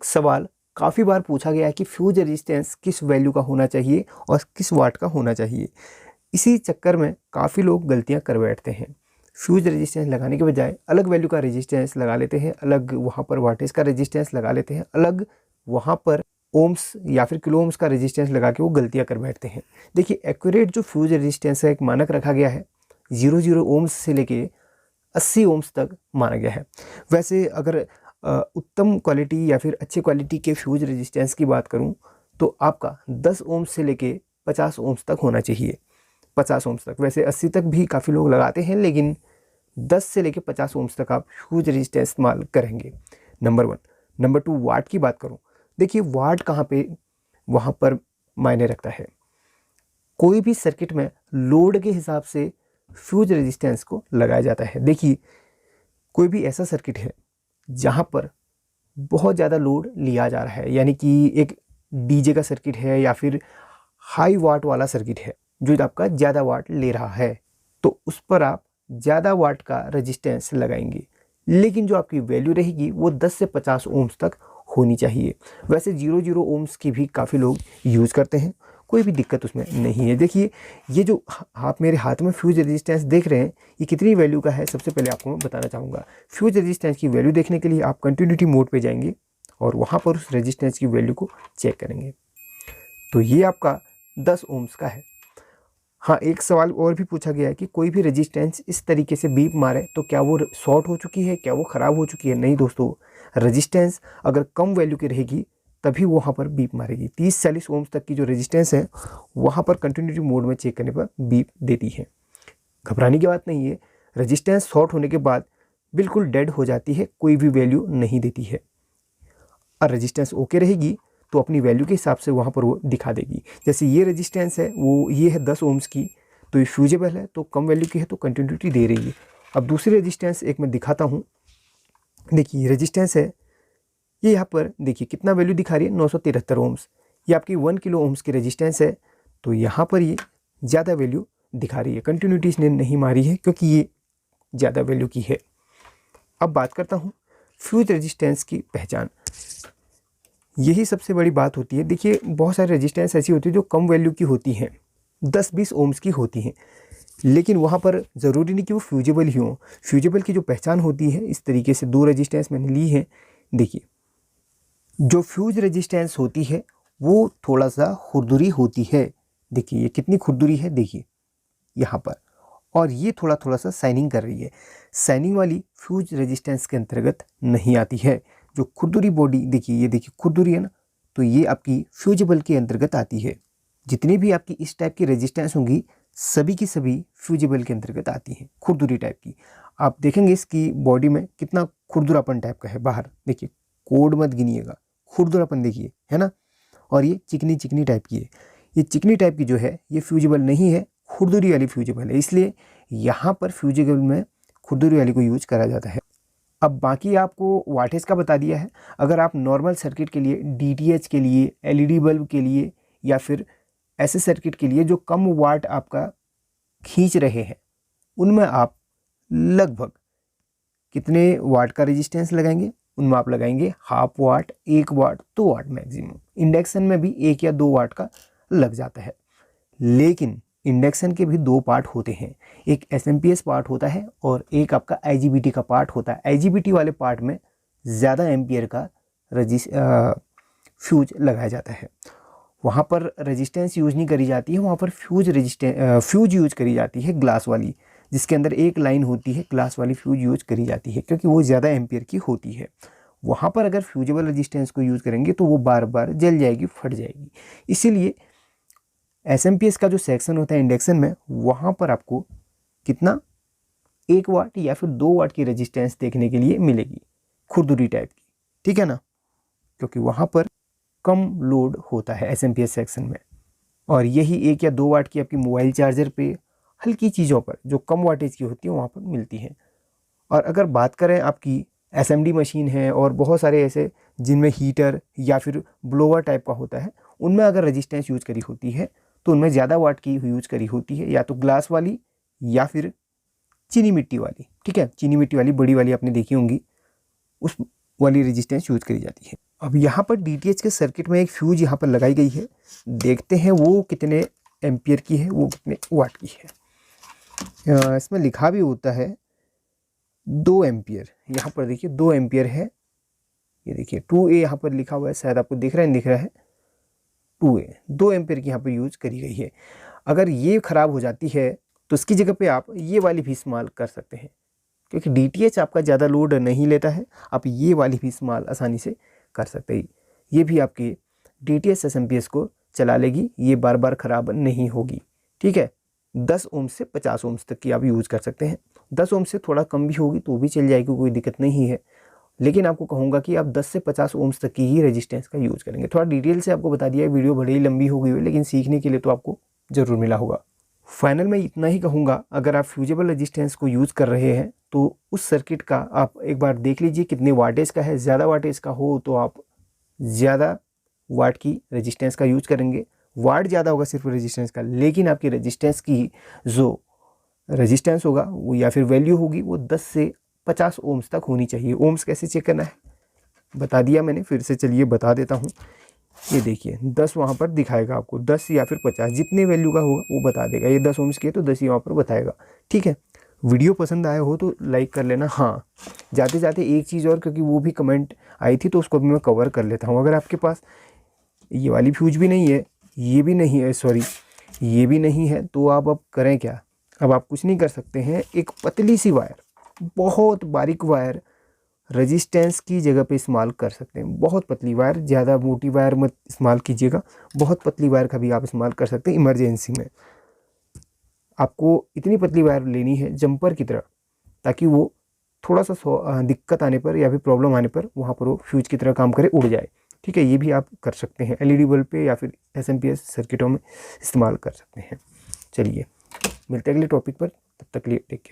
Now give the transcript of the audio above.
सवाल काफ़ी बार पूछा गया है कि फ्यूज रेजिस्टेंस किस वैल्यू का होना चाहिए और किस वाट का होना चाहिए। इसी चक्कर में काफ़ी लोग गलतियां कर बैठते हैं। फ्यूज रेजिस्टेंस लगाने के बजाय अलग वैल्यू का रेजिस्टेंस लगा लेते हैं, अलग वहाँ पर वाटेज का रेजिस्टेंस लगा लेते हैं, अलग वहाँ पर ओम्स या फिर किलो ओम्स का रेजिस्टेंस लगा के वो गलतियाँ कर बैठते हैं। देखिए, एक्यूरेट जो फ्यूज रेजिस्टेंस है एक मानक रखा गया है, 0 ओम्स से लेके 80 ओम्स तक माना गया है। वैसे अगर उत्तम क्वालिटी या फिर अच्छी क्वालिटी के फ्यूज रेजिस्टेंस की बात करूं तो आपका 10 ओम्स से लेके 50 ओम्स तक होना चाहिए। 50 ओम्स तक, वैसे 80 तक भी काफ़ी लोग लगाते हैं, लेकिन 10 से लेके 50 ओम्स तक आप फ्यूज रेजिस्टेंस इस्तेमाल करेंगे। नंबर 1। नंबर 2, वाट की बात करूं, देखिए वाट कहाँ पे वहाँ पर मायने रखता है। कोई भी सर्किट में लोड के हिसाब से फ्यूज रेजिस्टेंस को लगाया जाता है। देखिए, कोई भी ऐसा सर्किट है जहाँ पर बहुत ज़्यादा लोड लिया जा रहा है, यानी कि एक डीजे का सर्किट है या फिर हाई वाट वाला सर्किट है जो आपका ज़्यादा वाट ले रहा है, तो उस पर आप ज़्यादा वाट का रेजिस्टेंस लगाएंगे, लेकिन जो आपकी वैल्यू रहेगी वो 10 से 50 ओम्स तक होनी चाहिए। वैसे 0 ओम्स की भी काफ़ी लोग यूज़ करते हैं, कोई भी दिक्कत उसमें नहीं है। देखिए, ये जो आप मेरे हाथ में फ्यूज रेजिस्टेंस देख रहे हैं, ये कितनी वैल्यू का है सबसे पहले आपको मैं बताना चाहूँगा। फ्यूज रेजिस्टेंस की वैल्यू देखने के लिए आप कंटिन्यूटी मोड पे जाएंगे और वहाँ पर उस रेजिस्टेंस की वैल्यू को चेक करेंगे। तो ये आपका 10 ओम्स का है। हाँ, एक सवाल और भी पूछा गया है कि कोई भी रेजिस्टेंस इस तरीके से बीप मारे तो क्या वो शॉर्ट हो चुकी है, क्या वो ख़राब हो चुकी है? नहीं दोस्तों, रेजिस्टेंस अगर कम वैल्यू की रहेगी तभी वहाँ पर बीप मारेगी। 30-40 ओम्स तक की जो रेजिस्टेंस है वहाँ पर कंटिन्यूटी मोड में चेक करने पर बीप देती है। घबराने की बात नहीं है, रेजिस्टेंस शॉर्ट होने के बाद बिल्कुल डेड हो जाती है, कोई भी वैल्यू नहीं देती है। और रेजिस्टेंस ओके रहेगी तो अपनी वैल्यू के हिसाब से वहाँ पर वो दिखा देगी। जैसे ये रेजिस्टेंस है, वो ये है 10 ओम्स की, तो ये फ्यूजेबल है, तो कम वैल्यू की है तो कंटिन्यूटी दे रही है। अब दूसरी रेजिस्टेंस एक मैं दिखाता हूँ। देखिए, रेजिस्टेंस है ये, यहाँ पर देखिए कितना वैल्यू दिखा रही है, 973 ओम्स। ये आपकी 1 किलो ओम्स की रेजिस्टेंस है, तो यहाँ पर ये ज़्यादा वैल्यू दिखा रही है, कंटिन्यूटी इसने नहीं मारी है क्योंकि ये ज़्यादा वैल्यू की है। अब बात करता हूँ फ्यूज रेजिस्टेंस की पहचान। यही सबसे बड़ी बात होती है। देखिए, बहुत सारी रेजिस्टेंस ऐसी होती है जो कम वैल्यू की होती हैं, 10-20 ओम्स की होती हैं, लेकिन वहाँ पर ज़रूरी नहीं कि वो फ्यूजेबल ही हों। फ्यूजेबल की जो पहचान होती है, इस तरीके से 2 रेजिस्टेंस मैंने ली है। देखिए, जो फ्यूज रेजिस्टेंस होती है वो थोड़ा सा खुरदुरी होती है। देखिए, ये कितनी खुरदुरी है, देखिए यहाँ पर, और ये थोड़ा थोड़ा सा शाइनिंग कर रही है। शाइनिंग वाली फ्यूज रेजिस्टेंस के अंतर्गत नहीं आती है। जो खुरदुरी बॉडी देखिए, ये देखिए खुरदुरी है ना, तो ये आपकी फ्यूजेबल के अंतर्गत आती है। जितनी भी आपकी इस टाइप की रेजिस्टेंस होंगी सभी की सभी फ्यूजेबल के अंतर्गत आती हैं, खुरदुरी टाइप की। आप देखेंगे इसकी बॉडी में कितना खुरदुरापन टाइप का है बाहर, देखिए कोड मत गिनिएगा, खुरदुरापन देखिए, है ना। और ये चिकनी चिकनी टाइप की है। ये चिकनी टाइप की जो है ये फ्यूजेबल नहीं है, खुरदुरी वाली फ्यूजेबल है, इसलिए यहाँ पर फ्यूजेबल में खुरदुरी वाली को यूज करा जाता है। अब बाकी आपको वाटेज का बता दिया है। अगर आप नॉर्मल सर्किट के लिए, डीटीएच के लिए, एलईडी बल्ब के लिए, या फिर ऐसे सर्किट के लिए जो कम वाट आपका खींच रहे हैं, उनमें आप लगभग कितने वाट का रेजिस्टेंस लगाएंगे? उनमें आप लगाएंगे 1/2 वाट, 1 वाट, 2 वाट मैक्सिमम। इंडक्शन में भी 1 या 2 वाट का लग जाता है, लेकिन इंडक्शन के भी 2 पार्ट होते हैं। एक एसएमपीएस पार्ट होता है और एक आपका आईजीबीटी का पार्ट होता है। आईजीबीटी वाले पार्ट में ज़्यादा एम्पियर का फ्यूज लगाया जाता है। वहाँ पर रेजिस्टेंस यूज नहीं करी जाती है, वहाँ पर फ्यूज यूज करी जाती है, ग्लास वाली, जिसके अंदर एक लाइन होती है, ग्लास वाली फ्यूज यूज करी जाती है क्योंकि वो ज़्यादा एम्पियर की होती है। वहाँ पर अगर फ्यूजेबल रेजिस्टेंस को यूज़ करेंगे तो वो बार बार जल जाएगी, फट जाएगी। इसीलिए एसएमपीएस का जो सेक्शन होता है इंडक्शन में, वहाँ पर आपको कितना 1 वाट या फिर 2 वाट की रेजिस्टेंस देखने के लिए मिलेगी, खुरदुरी टाइप की, ठीक है ना, क्योंकि वहाँ पर कम लोड होता है एसएमपीएस सेक्शन में। और यही 1 या 2 वाट की आपकी मोबाइल चार्जर पे, हल्की चीज़ों पर जो कम वाटेज की होती है वहाँ पर मिलती हैं। और अगर बात करें आपकी एसएमडी मशीन है और बहुत सारे ऐसे जिनमें हीटर या फिर ब्लोअर टाइप का होता है, उनमें अगर रेजिस्टेंस यूज करी होती है तो उनमें ज़्यादा वाट की यूज करी होती है, या तो ग्लास वाली या फिर चीनी मिट्टी वाली, ठीक है, चीनी मिट्टी वाली बड़ी वाली आपने देखी होंगी, उस वाली रेजिस्टेंस यूज करी जाती है। अब यहाँ पर DTH के सर्किट में एक फ्यूज यहाँ पर लगाई गई है, देखते हैं वो कितने एम्पियर की है, वो कितने वाट की है। इसमें लिखा भी होता है 2 एम्पियर, यहाँ पर देखिए 2 एम्पियर है, ये देखिए 2A यहाँ पर लिखा हुआ है, शायद आपको दिख रहा है, नहीं दिख रहा है, 2A 2 एम्पियर की यहाँ पर यूज करी गई है। अगर ये ख़राब हो जाती है तो इसकी जगह पे आप ये वाली भी इस्तेमाल कर सकते हैं, क्योंकि DTH आपका ज़्यादा लोड नहीं लेता है, आप ये वाली भी इस्तेमाल आसानी से कर सकते हैं। ये भी आपके DTH SMPS को चला लेगी, ये बार बार ख़राब नहीं होगी, ठीक है। 10 ओम से 50 ओम्स तक की आप यूज़ कर सकते हैं। 10 ओम से थोड़ा कम भी होगी तो भी चल जाएगी, कोई दिक्कत नहीं है, लेकिन आपको कहूँगा कि आप 10 से 50 ओम्स तक की ही रेजिस्टेंस का यूज़ करेंगे। थोड़ा डिटेल से आपको बता दिया है, वीडियो बड़ी लंबी हो गई है, लेकिन सीखने के लिए तो आपको ज़रूर मिला होगा। फाइनल में इतना ही कहूँगा, अगर आप फ्यूजेबल रेजिस्टेंस को यूज़ कर रहे हैं तो उस सर्किट का आप एक बार देख लीजिए कितने वाटेज का है। ज़्यादा वाटेज का हो तो आप ज़्यादा वाट की रेजिस्टेंस का यूज़ करेंगे, वाट ज़्यादा होगा सिर्फ रेजिस्टेंस का, लेकिन आपकी रेजिस्टेंस की जो रेजिस्टेंस होगा वो या फिर वैल्यू होगी वो 10 से 50 ओम्स तक होनी चाहिए। ओम्स कैसे चेक करना है बता दिया मैंने, फिर से चलिए बता देता हूँ। ये देखिए 10 वहाँ पर दिखाएगा आपको, 10 या फिर 50 जितने वैल्यू का होगा वो बता देगा। ये 10 ओम्स की है तो 10 ही वहाँ पर बताएगा, ठीक है। वीडियो पसंद आया हो तो लाइक कर लेना। हाँ, जाते जाते एक चीज़ और, क्योंकि वो भी कमेंट आई थी तो उसको भी मैं कवर कर लेता हूँ। अगर आपके पास ये वाली फ्यूज भी नहीं है, ये भी नहीं है, सॉरी ये भी नहीं है, तो आप अब करें क्या। अब आप कुछ नहीं कर सकते हैं, एक पतली सी वायर, बहुत बारीक वायर रेजिस्टेंस की जगह पे इस्तेमाल कर सकते हैं। बहुत पतली वायर, ज़्यादा मोटी वायर मत इस्तेमाल कीजिएगा, बहुत पतली वायर का भी आप इस्तेमाल कर सकते हैं इमरजेंसी में। आपको इतनी पतली वायर लेनी है जंपर की तरह, ताकि वो थोड़ा सा दिक्कत आने पर या फिर प्रॉब्लम आने पर वहाँ पर वो फ्यूज की तरह काम करे, उड़ जाए, ठीक है। ये भी आप कर सकते हैं, LED बल्ब पे या फिर SMPS सर्किटों में इस्तेमाल कर सकते हैं। चलिए मिलते हैं अगले टॉपिक पर, तब तक के लिए टेक केयर।